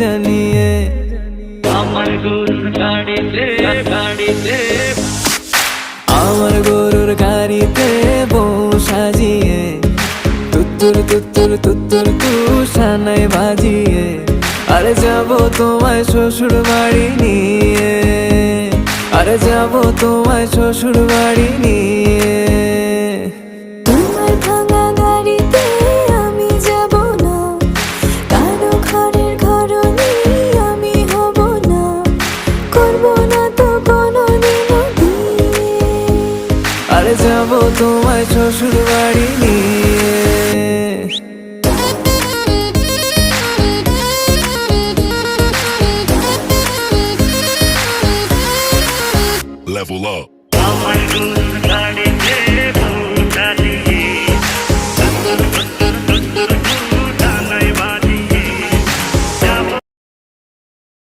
জানিয়ে আমার গরুর গাড়িতে আমার গরুর গাড়িতে বউ সাজিয়ে তুত্তুর তুত্তুর তুত্তুর তুষানায় বাজিয়ে আরে যাবো তোমায় শ্বশুর বাড়ি নিয়ে আরে যাবো তোমায় শ্বশুর বাড়ি নিয়ে তোমার ভাঙা গাড়িতে আমি যাব না, কারো ঘরের ঘরনি আমি হব না, করব না তো কোনোদিনও বিয়ে। আরে যাবো তোমায় শ্বশুর বাড়ি নিয়ে Level up. আমার গরুর